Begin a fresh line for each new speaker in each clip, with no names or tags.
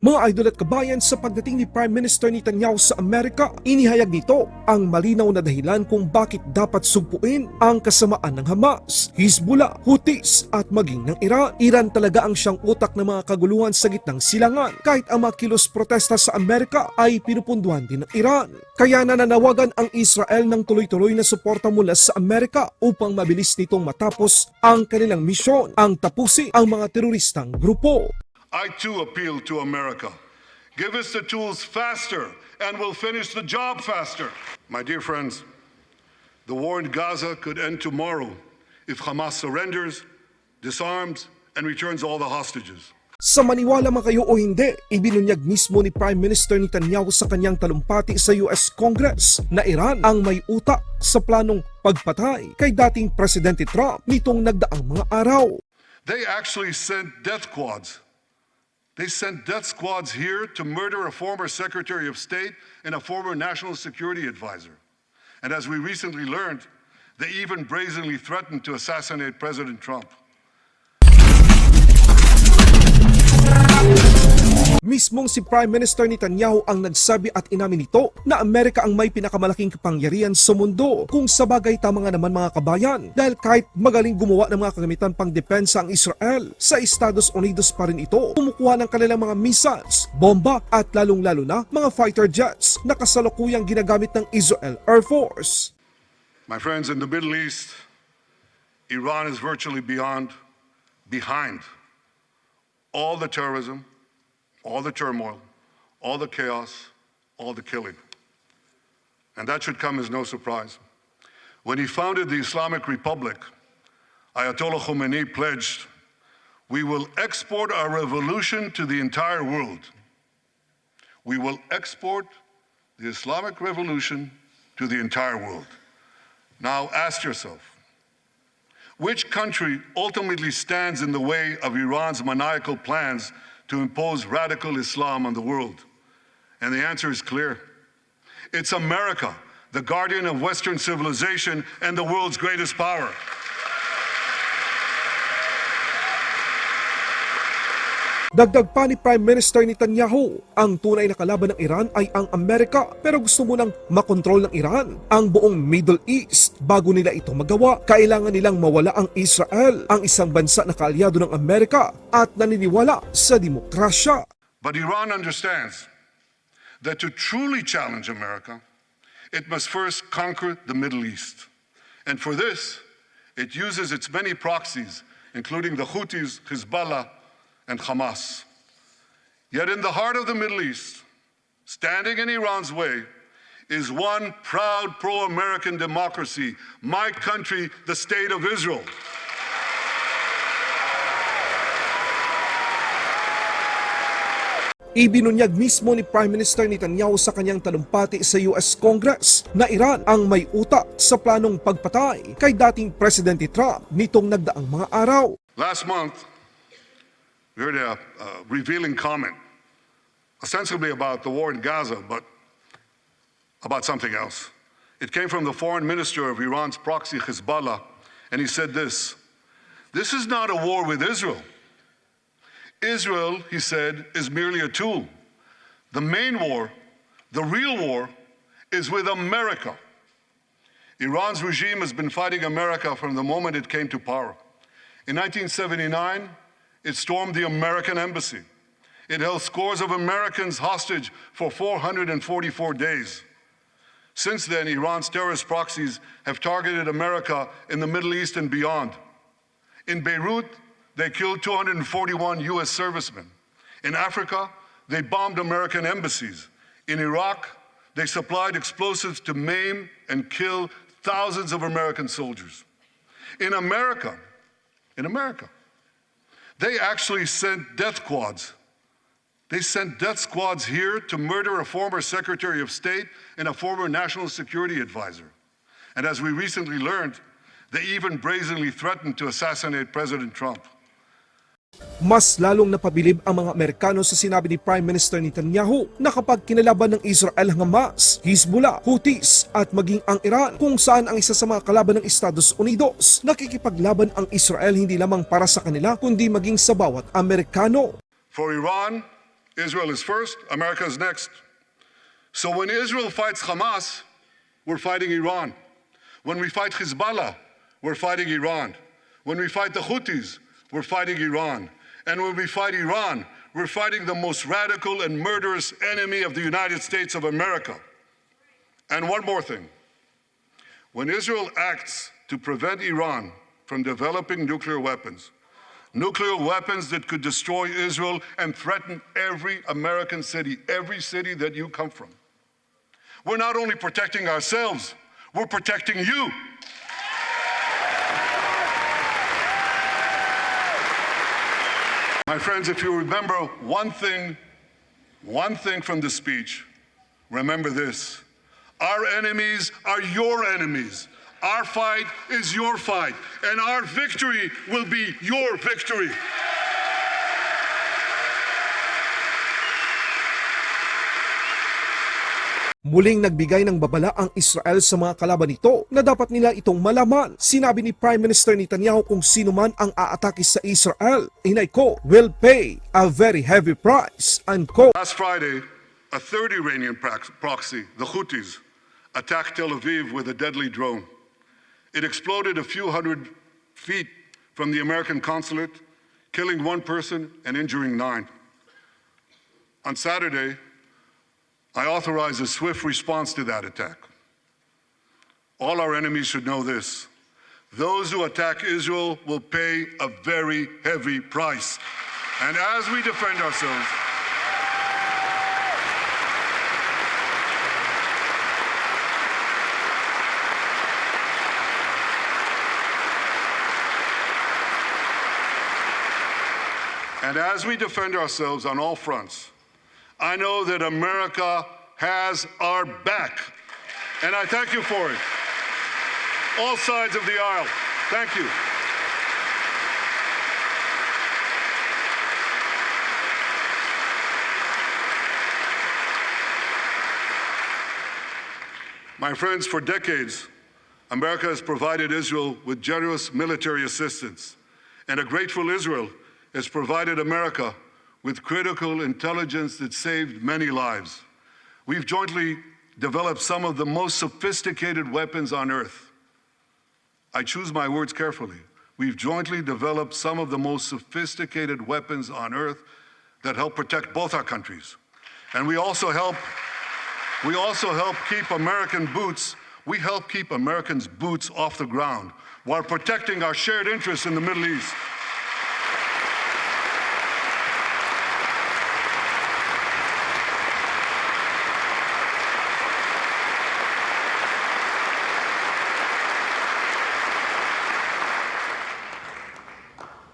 Mga idol at kabayan, sa pagdating ni Prime Minister Netanyahu sa Amerika, inihayag nito ang malinaw na dahilan kung bakit dapat sugpuin ang kasamaan ng Hamas, Hezbollah, Houthis at maging ng Iran. Iran talaga ang siyang utak ng mga kaguluhan sa gitnang silangan. Kahit ang mga kilos protesta sa Amerika ay pinupunduhan din ng Iran. Kaya nananawagan ang Israel ng tuloy-tuloy na suporta mula sa Amerika upang mabilis nitong matapos ang kanilang misyon, ang tapusin ang mga teroristang grupo.
I too appeal to America. Give us the tools faster and we'll finish the job faster. My dear friends, the war in Gaza could end tomorrow if Hamas surrenders, disarms, and returns all the hostages.
Sa maniwala man kayo o hindi, ibinunyag mismo ni Prime Minister Netanyahu sa kanyang talumpati sa US Congress na Iran ang may utak sa planong pagpatay kay dating Presidente Trump nitong nagdaang mga araw.
They actually sent death squads. They sent death squads here to murder a former Secretary of State and a former National Security Advisor. And as we recently learned, they even brazenly threatened to assassinate President Trump.
Mismong si Prime Minister Netanyahu ang nagsabi at inamin nito na Amerika ang may pinakamalaking kapangyarihan sa mundo. Kung sa bagay tama nga naman mga kabayan, dahil kahit magaling gumawa ng mga kagamitan pang depensa ang Israel, sa Estados Unidos pa rin ito kumukuha ng kanilang mga missiles, bomba at lalong-lalo na mga fighter jets na kasalukuyang ginagamit ng Israel Air Force.
My friends, in the Middle East, Iran is virtually behind all the terrorism, all the turmoil, all the chaos, all the killing. And that should come as no surprise. When he founded the Islamic Republic, Ayatollah Khomeini pledged, "We will export our revolution to the entire world. We will export the Islamic revolution to the entire world." Now ask yourself, which country ultimately stands in the way of Iran's maniacal plans to impose radical Islam on the world? And the answer is clear. It's America, the guardian of Western civilization and the world's greatest power.
Dagdag pa ni Prime Minister Netanyahu, ang tunay na kalaban ng Iran ay ang Amerika, pero gusto mo nang makontrol ng Iran ang buong Middle East. Bago nila ito magawa, kailangan nilang mawala ang Israel, ang isang bansa na kaalyado ng Amerika at naniniwala sa demokrasya.
But Iran understands that to truly challenge America, it must first conquer the Middle East. And for this, it uses its many proxies, including the Houthis, Hezbollah, and Hamas. Yet in the heart of the Middle East, standing in Iran's way, is one proud pro-American democracy, my country, the State of Israel.
Ibinunyag mismo ni Prime Minister Netanyahu sa kanyang talumpati sa US Congress na Iran ang may utak sa planong pagpatay kay dating Presidente Trump nitong nagdaang mga araw.
Last month, we heard a revealing comment, ostensibly about the war in Gaza, but about something else. It came from the foreign minister of Iran's proxy, Hezbollah, and he said this: "This is not a war with Israel. Israel," he said, "is merely a tool. The main war, the real war, is with America. Iran's regime has been fighting America from the moment it came to power. In 1979, it stormed the American embassy. It held scores of Americans hostage for 444 days. Since then, Iran's terrorist proxies have targeted America in the Middle East and beyond. In Beirut, they killed 241 U.S. servicemen. In Africa, they bombed American embassies. In Iraq, they supplied explosives to maim and kill thousands of American soldiers. In America, they actually sent death squads. They sent death squads here to murder a former Secretary of State and a former National Security Advisor. And as we recently learned, they even brazenly threatened to assassinate President Trump.
Mas lalong napabilib ang mga Amerikano sa sinabi ni Prime Minister Netanyahu na kapag kinalaban ng Israel ang Hamas, Hezbollah, Houthis at maging ang Iran, kung saan ang isa sa mga kalaban ng Estados Unidos, nakikipaglaban ang Israel hindi lamang para sa kanila kundi maging sa bawat Amerikano.
For Iran, Israel is first, America is next. So when Israel fights Hamas, we're fighting Iran. When we fight Hezbollah, we're fighting Iran. When we fight the Houthis, we're fighting Iran. And when we fight Iran, we're fighting the most radical and murderous enemy of the United States of America. And one more thing. When Israel acts to prevent Iran from developing nuclear weapons that could destroy Israel and threaten every American city, every city that you come from, we're not only protecting ourselves, we're protecting you. My friends, if you remember one thing from the speech, remember this. Our enemies are your enemies. Our fight is your fight, and our victory will be your victory.
Muling nagbigay ng babala ang Israel sa mga kalaban nito na dapat nila itong malaman. Sinabi ni Prime Minister Netanyahu kung sino man ang aatake sa Israel, and I quote, will pay a very heavy price, unquote.
Last Friday, a third Iranian proxy, the Houthis, attacked Tel Aviv with a deadly drone. It exploded a few hundred feet from the American consulate, killing one person and injuring 9. On Saturday, I authorized a swift response to that attack. All our enemies should know this. Those who attack Israel will pay a very heavy price. And as we defend ourselves, on all fronts, I know that America has our back, and I thank you for it. All sides of the aisle, thank you. My friends, for decades, America has provided Israel with generous military assistance, and a grateful Israel has provided America with critical intelligence that saved many lives. We've jointly developed some of the most sophisticated weapons on earth. I choose my words carefully. We've jointly developed some of the most sophisticated weapons on earth that help protect both our countries. And we also help keep American boots, we help keep Americans' boots off the ground while protecting our shared interests in the Middle East.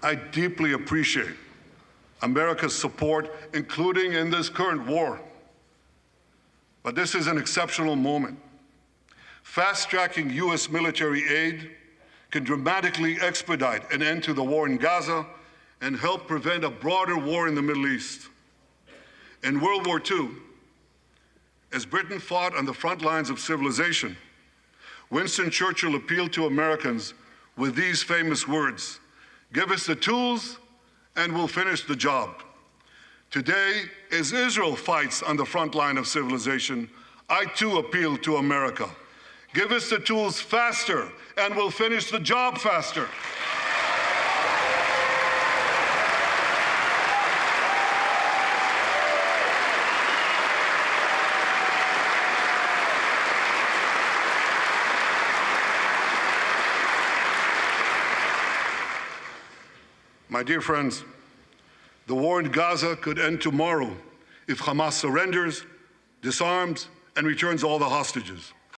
I deeply appreciate America's support, including in this current war. But this is an exceptional moment. Fast-tracking U.S. military aid can dramatically expedite an end to the war in Gaza and help prevent a broader war in the Middle East. In World War II, as Britain fought on the front lines of civilization, Winston Churchill appealed to Americans with these famous words: "Give us the tools and we'll finish the job." Today, as Israel fights on the front line of civilization, I too appeal to America. Give us the tools faster and we'll finish the job faster. My dear friends, the war in Gaza could end tomorrow if Hamas surrenders, disarms, and returns all the hostages.